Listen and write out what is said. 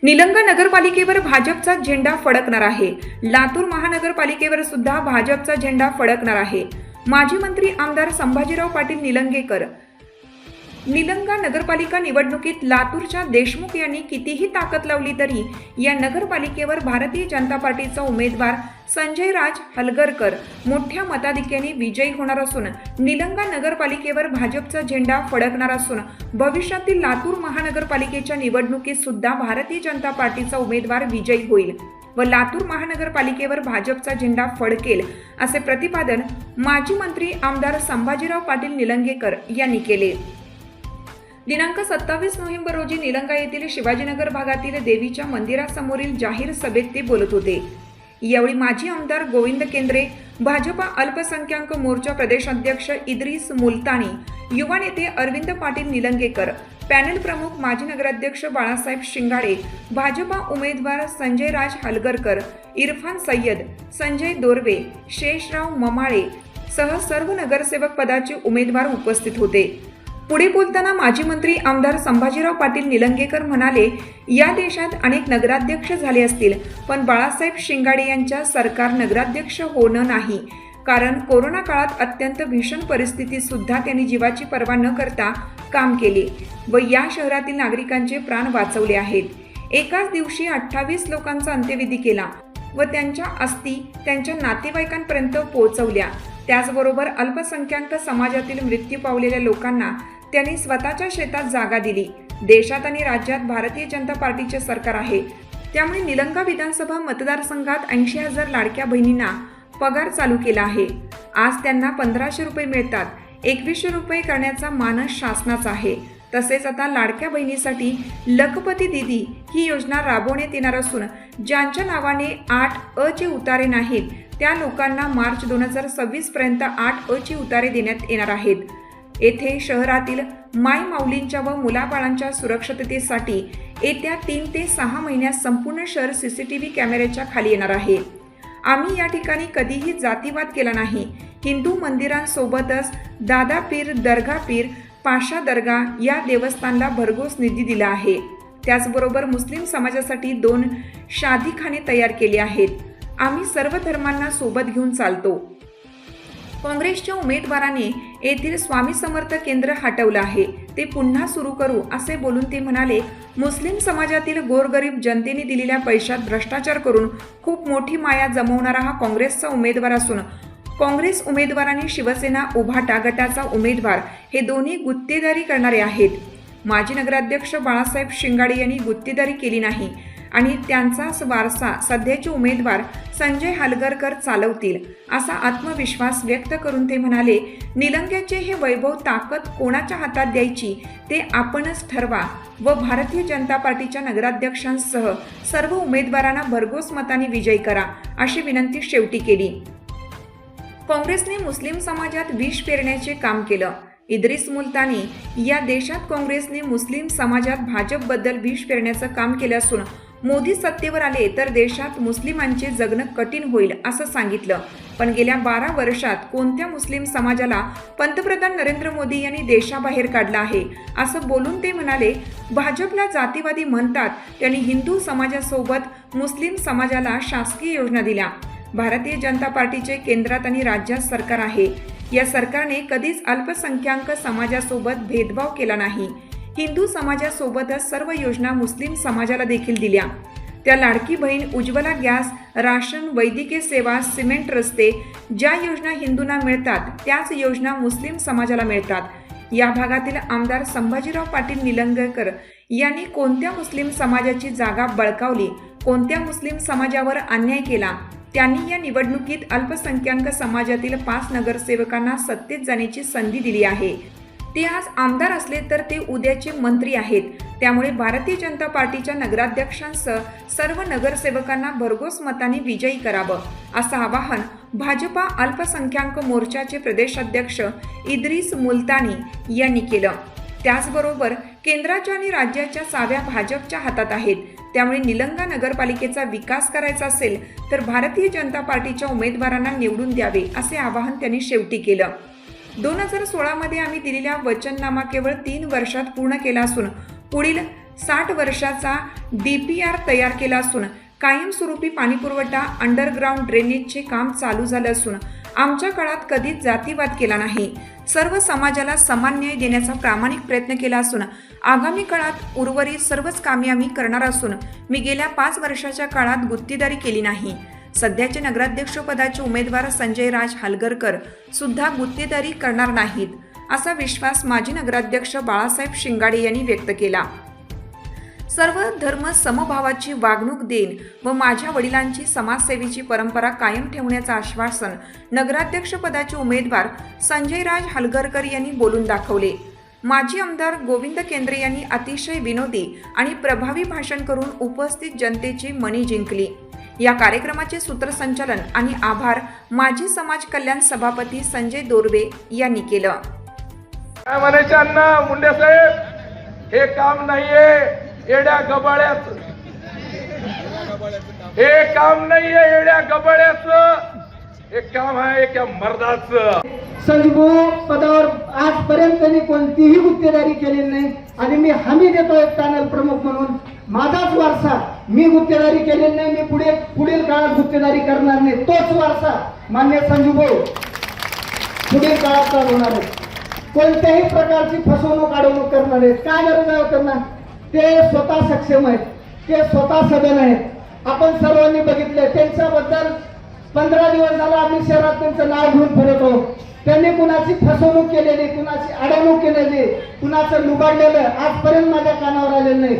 निलंगा नगरपालिकेवर भाजपचा झेंडा फडकणार आहे। लातूर महानगरपालिकेवर सुद्धा भाजपचा झेंडा फडकणार आहे। माजी मंत्री आमदार संभाजीराव पाटील निलंगेकर निलंगा नगरपालिका निवडणुकीत लातूरच्या देशमुख यांनी कितीही ताकद लावली तरी या नगरपालिकेवर भारतीय जनता पार्टीचा उमेदवार संजय राज हलगरकर मोठ्या मताधिक्याने विजयी होणार असून निलंगा नगरपालिकेवर भाजपचा झेंडा फडकणार असून भविष्यातील लातूर महानगरपालिकेच्या निवडणुकीत सुद्धा भारतीय जनता पार्टीचा उमेदवार विजयी होईल व लातूर महानगरपालिकेवर भाजपचा झेंडा फडकेल असे प्रतिपादन माजी मंत्री आमदार संभाजीराव पाटील निलंगेकर यांनी केले। दिनांक 27 नोव्हेंबर रोजी निलंगा येथील शिवाजीनगर भागातील देवीच्या मंदिरासमोरील जाहीर सभेत ते बोलत होते। यावेळी माजी आमदार गोविंद केंद्रे, भाजपा अल्पसंख्याक मोर्चा प्रदेशाध्यक्ष इद्रिस मुलतानी, युवा नेते अरविंद पाटील निलंगेकर, पॅनल प्रमुख माजी नगराध्यक्ष बाळासाहेब शिंगाडे, भाजपा उमेदवार संजय राज हलगरकर, इरफान सय्यद, संजय दोरवे, शेषराव ममाळे सह सर्व नगरसेवक पदाचे उमेदवार उपस्थित होते। पुढे बोलताना माजी मंत्री आमदार संभाजीराव पाटील निलंगेकर म्हणाले, या देशात अनेक नगराध्यक्ष झाले असतील, पण बाळासाहेब शिंगाडे यांच्या सरकार नगराध्यक्ष होणं नाही, कारण कोरोना काळात अत्यंत भीषण परिस्थितीत सुद्धा त्यांनी जीवाची पर्वा न करता काम केले व या शहरातील नागरिकांचे प्राण वाचवले आहेत। एकाच दिवशी 28 लोकांचा अंत्यविधी केला व त्यांच्या अस्थी त्यांच्या नातेवाईकांपर्यंत पोहोचवल्या। त्याचबरोबर अल्पसंख्याक समाजातील मृत्यू पावलेल्या लोकांना त्यांनी स्वतःच्या शेतात जागा दिली। देशात आणि राज्यात भारतीय जनता पार्टीचे सरकार आहे, त्यामुळे निलंगा विधानसभा मतदारसंघात 80,000 लाडक्या बहिणींना पगार चालू केला आहे। आज त्यांना 1500 रुपये मिळतात। 2100 रुपये करण्याचा मानस शासनाचा आहे। तसेच आता लाडक्या बहिणीसाठी लखपती दीदी ही योजना राबवण्यात येणार असून ज्यांच्या नावाने 8 चे उतारे नाहीत त्या लोकांना मार्च 2026 पर्यंत 8 चे उतारे देण्यात येणार आहेत। येथे शहरातील माय माऊलींच्या व मुलाबाळांच्या सुरक्षिततेसाठी येत्या 3 ते 6 महिन्यात संपूर्ण शहर सीसीटीव्ही कॅमेऱ्याच्या खाली येणार आहे। आम्ही या ठिकाणी कधीही जातीवाद केला नाही। हिंदू मंदिरांसोबतच दादा पीर, दर्गा पीर, पाशा दर्गा या देवस्थानला भरघोस निधी दिला आहे। त्याचबरोबर मुस्लिम समाजासाठी 2 शादीखाने तयार केले आहेत। आम्ही सर्व धर्मांना सोबत घेऊन चालतो। काँग्रेसच्या उमेदवाराने येथील स्वामी समर्थ केंद्र हटवलं आहे, ते पुन्हा सुरू करू असे बोलून ते म्हणाले, मुस्लिम समाजातील गोरगरीब जनतेने दिलेल्या पैशात भ्रष्टाचार करून खूप मोठी माया जमवणारा हा काँग्रेसचा उमेदवार असून काँग्रेस उमेदवारांनी शिवसेना उभाटा गटाचा उमेदवार हे दोन्ही गुत्तेदारी करणारे आहेत। माजी नगराध्यक्ष बाळासाहेब शिंगाडे यांनी गुत्तेदारी केली नाही आणि त्यांचाच वारसा सध्याचे उमेदवार संजय हलगरकर चालवतील असा आत्मविश्वास व्यक्त करून ते म्हणाले, निलंग्याचे हे वैभव ताकद कोणाच्या हातात द्यायची ते आपणच ठरवा व भारतीय जनता पार्टीच्या नगराध्यक्षांसह सर्व उमेदवारांना भरघोस मताने विजयी करा अशी विनंती शेवटी केली। काँग्रेसने मुस्लिम समाजात विष पेरण्याचे काम केलं। इद्रिस मुलतानी, या देशात काँग्रेसने मुस्लिम समाजात भाजपबद्दल विष पेरण्याचं काम केलं असून मोदी सत्तेवर आले तर देशात मुस्लिमांचे जगणं कठीण होईल असं सांगितलं, पण गेल्या 12 वर्षात कोणत्या मुस्लिम समाजाला पंतप्रधान नरेंद्र मोदी यांनी देशाबाहेर काढलं आहे असं बोलून ते म्हणाले, भाजपला जातीवादी म्हणतात, त्यांनी हिंदू समाजासोबत मुस्लिम समाजाला शासकीय योजना दिल्या। भारतीय जनता पार्टीचे केंद्रात आणि राज्यात सरकार आहे। या सरकारने कधीच अल्पसंख्याक समाजासोबत भेदभाव केला नाही। हिंदू समाजासोबतच सर्व योजना मुस्लिम समाजाला देखील दिल्या। त्या लाडकी बहीण, उज्ज्वला गॅस, राशन, वैद्यकीय सेवा, सिमेंट रस्ते ज्या योजना हिंदूंना मिळतात त्याच योजना मुस्लिम समाजाला मिळतात। या भागातील आमदार संभाजीराव पाटील निलंगेकर यांनी कोणत्या मुस्लिम समाजाची जागा बळकावली, कोणत्या मुस्लिम समाजावर अन्याय केला? त्यांनी या निवडणुकीत अल्पसंख्याक समाजातील 5 नगरसेवकांना सत्तेत जाण्याची संधी दिली आहे। ते आज आमदार असले तर ते उद्याचे मंत्री आहेत। त्यामुळे भारतीय जनता पार्टीच्या नगराध्यक्षांसह सर्व नगरसेवकांना भरघोस मताने विजयी करावं असं आवाहन भाजपा अल्पसंख्याक मोर्चाचे प्रदेशाध्यक्ष इद्रिस मुलतानी यांनी केलं। त्याचबरोबर केंद्राच्या आणि राज्याच्या चाव्या भाजपच्या हातात आहेत, त्यामुळे निलंगा नगरपालिकेचा विकास करायचा असेल तर भारतीय जनता पार्टीच्या उमेदवारांना निवडून द्यावे असे आवाहन त्यांनी शेवटी केलं। 2016 मध्ये आम्ही दिलेला वचननामा केवळ 3 वर्षात पूर्ण केला असून पुढील 60 वर्षाचा DPR तयार केला असून कायमस्वरूपी पाणीपुरवठा अंडरग्राऊंड ड्रेनेजचे काम चालू झालं असून आमच्या काळात कधीच जातीवाद केला नाही. सर्व समाजाला समान न्याय देण्याचा प्रामाणिक प्रयत्न केला असून आगामी काळात उर्वरित सर्वच कामे आम्ही करणार असून मी गेल्या 5 वर्षाच्या काळात गुत्तेदारी केली नाही. सध्याचे नगराध्यक्षपदाचे उमेदवार संजय राज हलगरकर सुद्धा गुत्तेदारी करणार नाहीत, असा विश्वास माजी नगराध्यक्ष बाळासाहेब शिंगाडे यांनी व्यक्त केला. सर्व धर्म समभावाची वागणूक देईन व माझ्या वडिलांची समाजसेवेची परंपरा कायम ठेवण्याचं आश्वासन नगराध्यक्षपदाचे उमेदवार संजय राज हलगरकर यांनी बोलून दाखवले. माजी आमदार गोविंद केंद्रे यांनी अतिशय विनोदी आणि प्रभावी भाषण करून उपस्थित जनतेची मने जिंकली. या कार्यक्रमाचे सूत्रसंचालन आणि आभार माजी समाज कल्याण सभापती संजय दोर्वे यांनी केलं. काय म्हणायचे अण्णा मुंडे साहेब, हे काम नाहीये येड्या गबाळ्याचं, हे काम नाहीये येड्या गबाळ्याचं, हे काम आहे एका मर्दाचं. संजू पदावर आजपर्यंत त्यांनी कोणतीही गुत्तेदारी केलेली नाही आणि मी हमी देतो एक पॅनल प्रमुख म्हणून, माझाच वारसा, मी गुत्तेदारी केलेली नाही, मी पुढील काळात गुत्तेदारी करणार नाही. तोच वारसा मान्य संजूभाऊ पुढील काळात चालवणार आहे. कोणत्याही प्रकारची फसवणूक अडवणूक करणार आहेत. काय गरज आहे त्यांना? ते स्वतः सक्षम आहेत, ते स्वतः सदन आहेत. आपण सर्वांनी बघितले त्यांच्याबद्दल 15 दिवस झाला आम्ही शहरात त्यांचं नाव घेऊन फिरत आहोत. त्यांनी कुणाची फसवणूक केलेली, कुणाची अडवणूक केलेली, कुणाचं लुबाडलेलं आजपर्यंत माझ्या कानावर आलेलं नाही.